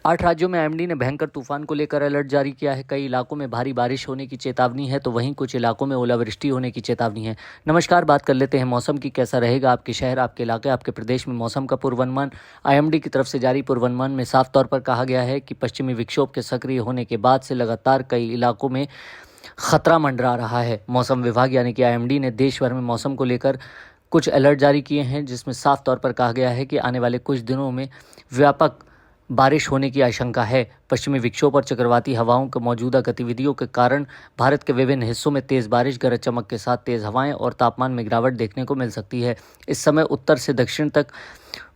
8 राज्यों में आईएमडी ने भयंकर तूफान को लेकर अलर्ट जारी किया है। कई इलाकों में भारी बारिश होने की चेतावनी है, तो वहीं कुछ इलाकों में ओलावृष्टि होने की चेतावनी है। नमस्कार, बात कर लेते हैं मौसम की। कैसा रहेगा आपके शहर, आपके इलाके, आपके प्रदेश में मौसम का पूर्वानुमान। आईएमडी की तरफ से जारी पूर्वानुमान में साफ तौर पर कहा गया है कि पश्चिमी विक्षोभ के सक्रिय होने के बाद से लगातार कई इलाकों में खतरा मंडरा रहा है। मौसम विभाग यानी कि आईएमडी ने देश भर में मौसम को लेकर कुछ अलर्ट जारी किए हैं, जिसमें साफ तौर पर कहा गया है कि आने वाले कुछ दिनों में व्यापक बारिश होने की आशंका है। पश्चिमी विक्षोभ और चक्रवाती हवाओं की मौजूदा गतिविधियों के कारण भारत के विभिन्न हिस्सों में तेज़ बारिश, गरज चमक के साथ तेज़ हवाएं और तापमान में गिरावट देखने को मिल सकती है। इस समय उत्तर से दक्षिण तक,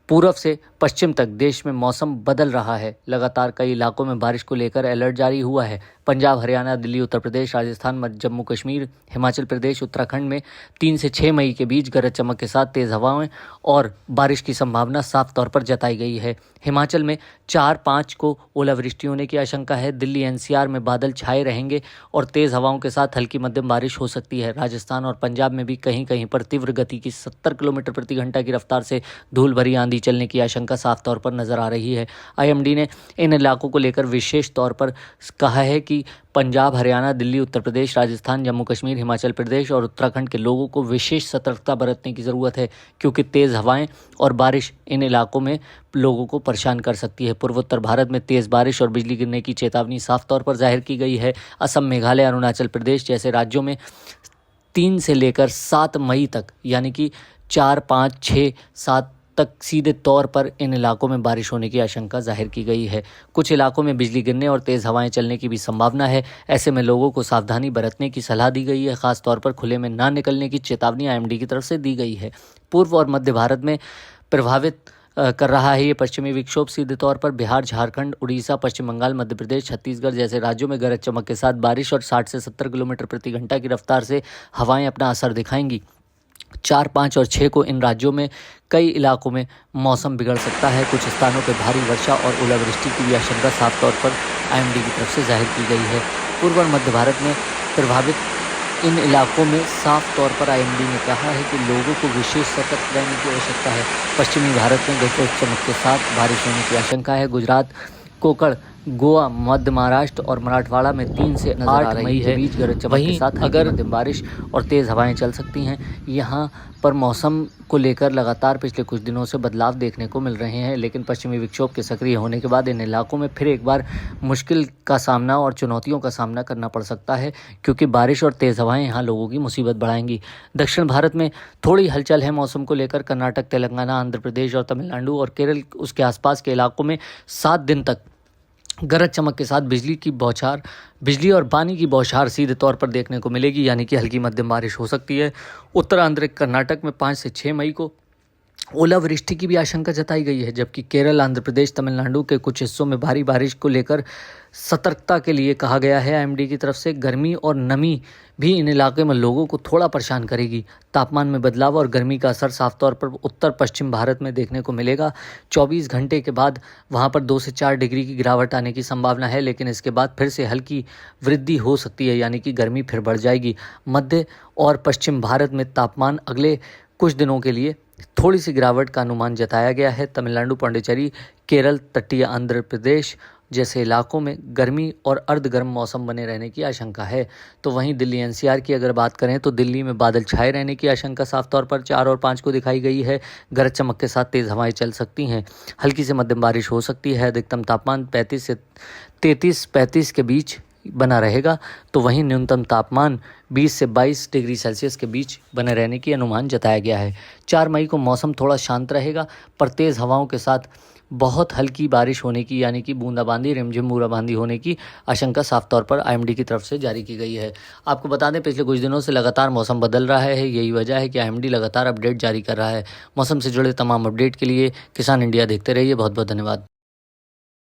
पूर्व से पश्चिम तक देश में मौसम बदल रहा है। लगातार कई इलाकों में बारिश को लेकर अलर्ट जारी हुआ है। पंजाब, हरियाणा, दिल्ली, उत्तर प्रदेश, राजस्थान, जम्मू कश्मीर, हिमाचल प्रदेश, उत्तराखंड में 3 से 6 मई के बीच गरज चमक के साथ तेज़ हवाएं और बारिश की संभावना साफ तौर पर जताई गई है। हिमाचल में 4-5 को ओलावृष्टि होने की आशंका है। दिल्ली एनसीआर में बादल छाए रहेंगे और तेज़ हवाओं के साथ हल्की मध्यम बारिश हो सकती है। राजस्थान और पंजाब में भी कहीं कहीं पर तीव्र गति की 70 किलोमीटर प्रति घंटा की रफ्तार से धूल भरी आंधी चलने की आशंका साफ तौर पर नजर आ रही है। आईएमडी ने इन इलाकों को लेकर विशेष तौर पर कहा है कि पंजाब, हरियाणा, दिल्ली, उत्तर प्रदेश, राजस्थान, जम्मू कश्मीर, हिमाचल प्रदेश और उत्तराखंड के लोगों को विशेष सतर्कता बरतने की ज़रूरत है, क्योंकि तेज़ हवाएं और बारिश इन इलाकों में लोगों को परेशान कर सकती है। पूर्वोत्तर भारत में तेज़ बारिश और बिजली गिरने की चेतावनी साफ तौर पर जाहिर की गई है। असम, मेघालय, अरुणाचल प्रदेश जैसे राज्यों में 3 से लेकर 7 मई तक, यानी कि 4, 5, 6, 7 तक सीधे तौर पर इन इलाकों में बारिश होने की आशंका जाहिर की गई है। कुछ इलाकों में बिजली गिरने और तेज़ हवाएं चलने की भी संभावना है। ऐसे में लोगों को सावधानी बरतने की सलाह दी गई है। खास तौर पर खुले में ना निकलने की चेतावनी आईएमडी की तरफ से दी गई है। पूर्व और मध्य भारत में प्रभावित कर रहा है ये पश्चिमी विक्षोभ सीधे तौर पर बिहार, झारखंड, उड़ीसा, पश्चिम बंगाल, मध्य प्रदेश, छत्तीसगढ़ जैसे राज्यों में गरज चमक के साथ बारिश और 60 से 70 किलोमीटर प्रति घंटा की रफ्तार से हवाएं अपना असर दिखाएंगी। 4, 5 और 6 को इन राज्यों में कई इलाकों में मौसम बिगड़ सकता है। कुछ स्थानों पर भारी वर्षा और ओलावृष्टि की भी आशंका साफ तौर पर आईएमडी की तरफ से जाहिर की गई है। पूर्व और मध्य भारत में प्रभावित इन इलाकों में साफ तौर पर आईएमडी ने कहा है कि लोगों को विशेष सतर्क रहने की आवश्यकता है। पश्चिमी भारत में गरज चमक के साथ बारिश होने की आशंका है। गुजरात, कोंकण, गोवा, मध्य महाराष्ट्र और मराठवाड़ा में 3 से 8 मई के बीच गरज चमक के साथ अगर मध्यम बारिश और तेज़ हवाएं चल सकती हैं। यहाँ पर मौसम को लेकर लगातार पिछले कुछ दिनों से बदलाव देखने को मिल रहे हैं, लेकिन पश्चिमी विक्षोभ के सक्रिय होने के बाद इन इलाकों में फिर एक बार मुश्किल का सामना और चुनौतियों का सामना करना पड़ सकता है, क्योंकि बारिश और तेज़ हवाएं यहाँ लोगों की मुसीबत बढ़ाएंगी। दक्षिण भारत में थोड़ी हलचल है मौसम को लेकर। कर्नाटक, तेलंगाना, आंध्र प्रदेश और तमिलनाडु और केरल उसके आसपास के इलाकों में 7 दिन तक गरज चमक के साथ बिजली और पानी की बौछार सीधे तौर पर देखने को मिलेगी, यानी कि हल्की मध्यम बारिश हो सकती है। उत्तरांध्र कर्नाटक में 5 से 6 मई को ओलावृष्टि की भी आशंका जताई गई है, जबकि केरल, आंध्र प्रदेश, तमिलनाडु के कुछ हिस्सों में भारी बारिश को लेकर सतर्कता के लिए कहा गया है आईएमडी की तरफ से। गर्मी और नमी भी इन इलाके में लोगों को थोड़ा परेशान करेगी। तापमान में बदलाव और गर्मी का असर साफ तौर पर उत्तर पश्चिम भारत में देखने को मिलेगा। 24 घंटे के बाद वहां पर 2 से 4 डिग्री की गिरावट आने की संभावना है, लेकिन इसके बाद फिर से हल्की वृद्धि हो सकती है, यानी कि गर्मी फिर बढ़ जाएगी। मध्य और पश्चिम भारत में तापमान अगले कुछ दिनों के लिए थोड़ी सी गिरावट का अनुमान जताया गया है। तमिलनाडु, पांडिचेरी, केरल, तटीय आंध्र प्रदेश जैसे इलाकों में गर्मी और अर्धगर्म मौसम बने रहने की आशंका है। तो वहीं दिल्ली एनसीआर की अगर बात करें तो दिल्ली में बादल छाए रहने की आशंका साफ तौर पर 4 और 5 को दिखाई गई है। गरज चमक के साथ तेज़ हवाएं चल सकती हैं। हल्की से मध्यम बारिश हो सकती है। अधिकतम तापमान 35 के बीच बना रहेगा, तो वहीं न्यूनतम तापमान 20 से 22 डिग्री सेल्सियस के बीच बने रहने की अनुमान जताया गया है। 4 मई को मौसम थोड़ा शांत रहेगा, पर तेज़ हवाओं के साथ बहुत हल्की बारिश होने की, यानी कि बूंदाबांदी, रिमझिम बूंदाबांदी होने की आशंका साफ तौर पर आईएमडी की तरफ से जारी की गई है। आपको बता दें, पिछले कुछ दिनों से लगातार मौसम बदल रहा है। यही वजह है कि आईएमडी लगातार अपडेट जारी कर रहा है। मौसम से जुड़े तमाम अपडेट के लिए किसान इंडिया देखते रहिए। बहुत बहुत धन्यवाद।